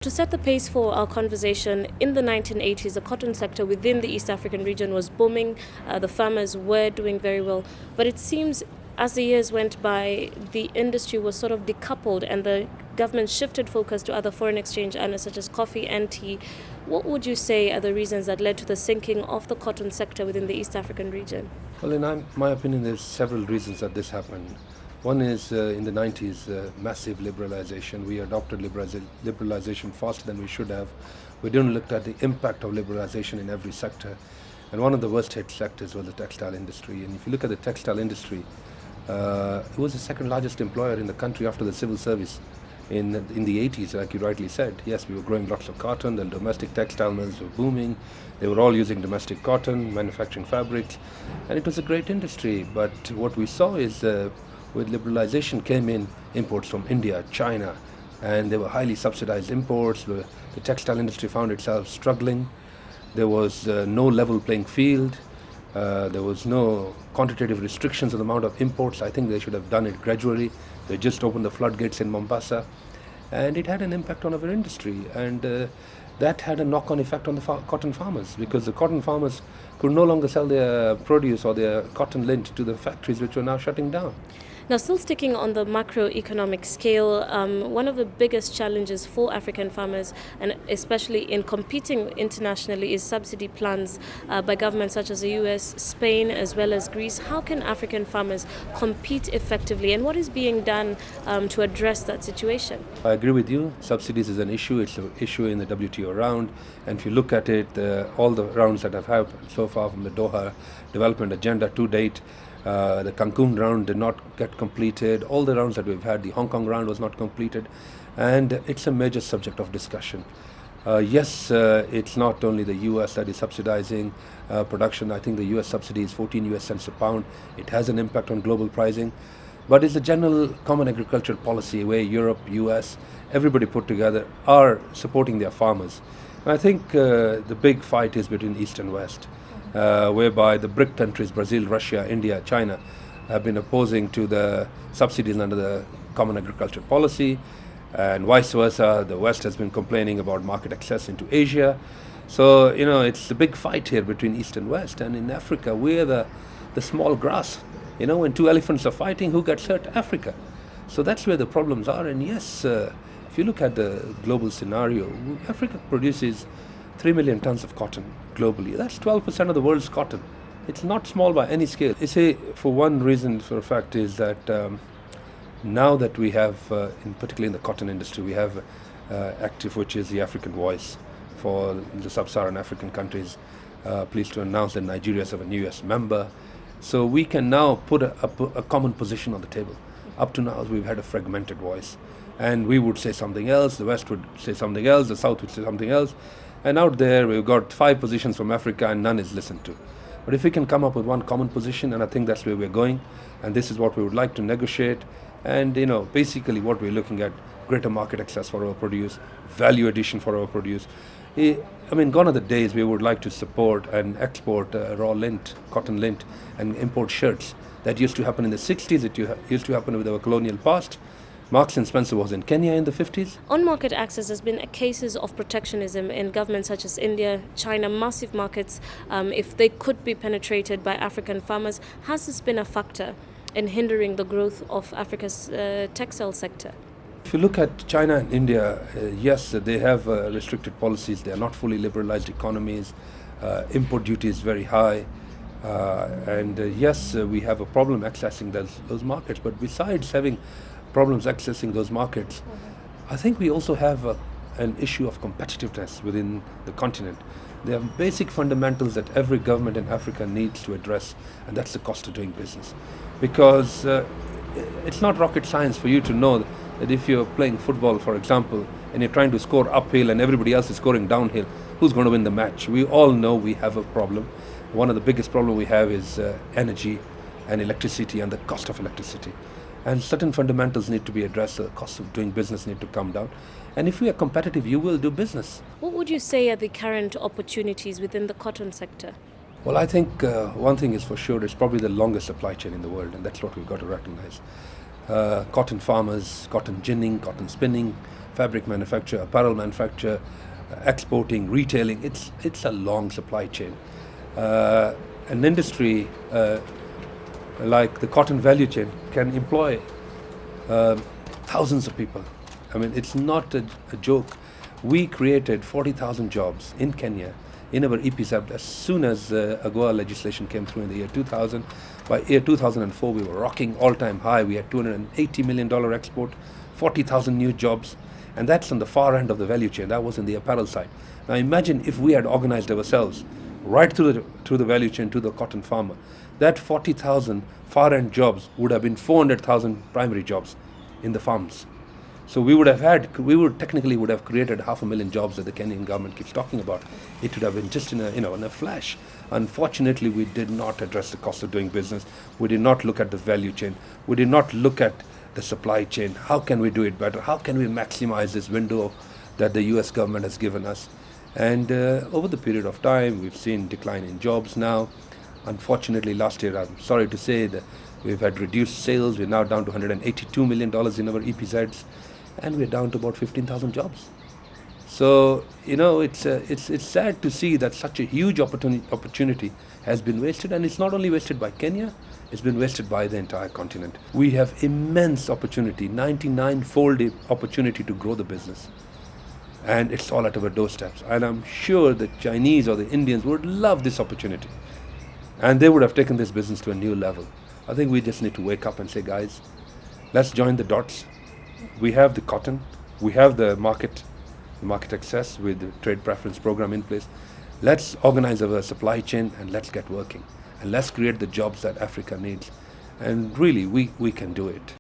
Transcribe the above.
To set the pace for our conversation, in the 1980s, the cotton sector within the East African region was booming. The farmers were doing very well. But it seems as the years went by, the industry was sort of decoupled and the government shifted focus to other foreign exchange earners such as coffee and tea. What would you say are the reasons that led to the sinking of the cotton sector within the East African region? Well, in my opinion, there's several reasons that this happened. One is in the 90s, massive liberalization. We adopted liberalization faster than we should have. We didn't look at the impact of liberalization in every sector. And one of the worst hit sectors was the textile industry. And if you look at the textile industry, it was the second largest employer in the country after the civil service in the 80s, like you rightly said. Yes, we were growing lots of cotton, the domestic textile mills were booming. They were all using domestic cotton, manufacturing fabrics, and it was a great industry. But what we saw is with liberalization came in imports from India, China, and they were highly subsidized imports. The textile industry found itself struggling. There was no level playing field. There was no quantitative restrictions on the amount of imports. I think they should have done it gradually. They just opened the floodgates in Mombasa, and it had an impact on our industry. And that had a knock-on effect on the cotton farmers, because the cotton farmers could no longer sell their produce or their cotton lint to the factories which were now shutting down. Now, still sticking on the macroeconomic scale, one of the biggest challenges for African farmers, and especially in competing internationally, is subsidy plans by governments such as the US, Spain, as well as Greece. How can African farmers compete effectively, and what is being done to address that situation? I agree with you. Subsidies is an issue. It's an issue in the WTO round. And if you look at it, all the rounds that have happened so far from the Doha Development Agenda to date, the Cancun round did not get completed. All the rounds that we've had, the Hong Kong round was not completed. And it's a major subject of discussion. Yes, it's not only the US that is subsidizing production. I think the US subsidy is 14 US cents a pound. It has an impact on global pricing. But it's a general common agricultural policy where Europe, US, everybody put together are supporting their farmers. And I think the big fight is between East and West. Whereby the BRIC countries, Brazil, Russia, India, China, have been opposing to the subsidies under the Common Agricultural Policy, and vice versa. The West has been complaining about market access into Asia. So, it's a big fight here between East and West. And in Africa, we're the small grass. When two elephants are fighting, who gets hurt? Africa. So that's where the problems are. And yes, if you look at the global scenario, Africa produces 3 million tons of cotton globally. That's 12% of the world's cotton. It's not small by any scale. You see, for one reason, for a fact, is that now that we have, particularly in the cotton industry, we have active, which is the African Voice for the sub-Saharan African countries. Pleased to announce that Nigeria is a new US member. So we can now put a common position on the table. Up to now, we've had a fragmented voice. And we would say something else, the West would say something else, the South would say something else. And out there, we've got 5 positions from Africa and none is listened to. But if we can come up with one common position, and I think that's where we're going, and this is what we would like to negotiate, and basically what we're looking at, greater market access for our produce, value addition for our produce. Gone are the days we would like to support and export raw lint, cotton lint, and import shirts. That used to happen in the 60s, it used to happen with our colonial past. Marks and Spencer was in Kenya in the 50s. On-market access has been cases of protectionism in governments such as India, China, massive markets, if they could be penetrated by African farmers. Has this been a factor in hindering the growth of Africa's textile sector? If you look at China and India, yes, they have restricted policies. They are not fully liberalized economies. Import duty is very high. Yes, we have a problem accessing those markets. But besides having problems accessing those markets, I think we also have an issue of competitiveness within the continent. There are basic fundamentals that every government in Africa needs to address, and that's the cost of doing business. Because it's not rocket science for you to know that if you're playing football, for example, and you're trying to score uphill and everybody else is scoring downhill, who's going to win the match? We all know we have a problem. One of the biggest problems we have is energy and electricity and the cost of electricity. And certain fundamentals need to be addressed. The cost of doing business need to come down. And if we are competitive, you will do business. What would you say are the current opportunities within the cotton sector? Well, I think one thing is for sure, it's probably the longest supply chain in the world, and that's what we've got to recognize. Cotton farmers, cotton ginning, cotton spinning, fabric manufacture, apparel manufacture, exporting, retailing. It's a long supply chain. An industry like the cotton value chain can employ thousands of people. I mean, it's not a joke. We created 40,000 jobs in Kenya in our EPZ as soon as AGOA legislation came through in the year 2000. By year 2004, we were rocking all-time high. We had $280 million export, 40,000 new jobs, and that's on the far end of the value chain. That was in the apparel side. Now imagine if we had organized ourselves right through the value chain to the cotton farmer. That 40,000 far-end jobs would have been 400,000 primary jobs in the farms. So we would technically have created 500,000 jobs that the Kenyan government keeps talking about. It would have been just in a flash. Unfortunately, we did not address the cost of doing business. We did not look at the value chain. We did not look at the supply chain. How can we do it better? How can we maximize this window that the US government has given us? And over the period of time, we've seen decline in jobs now. Unfortunately, last year, I'm sorry to say that we've had reduced sales. We're now down to $182 million in our EPZs, and we're down to about 15,000 jobs. So, it's sad to see that such a huge opportunity has been wasted, and it's not only wasted by Kenya, it's been wasted by the entire continent. We have immense opportunity, 99-fold opportunity to grow the business. And it's all at our doorsteps. And I'm sure the Chinese or the Indians would love this opportunity. And they would have taken this business to a new level. I think we just need to wake up and say, guys, let's join the dots. We have the cotton. We have the market access with the trade preference program in place. Let's organize our supply chain and let's get working. And let's create the jobs that Africa needs. And really, we can do it.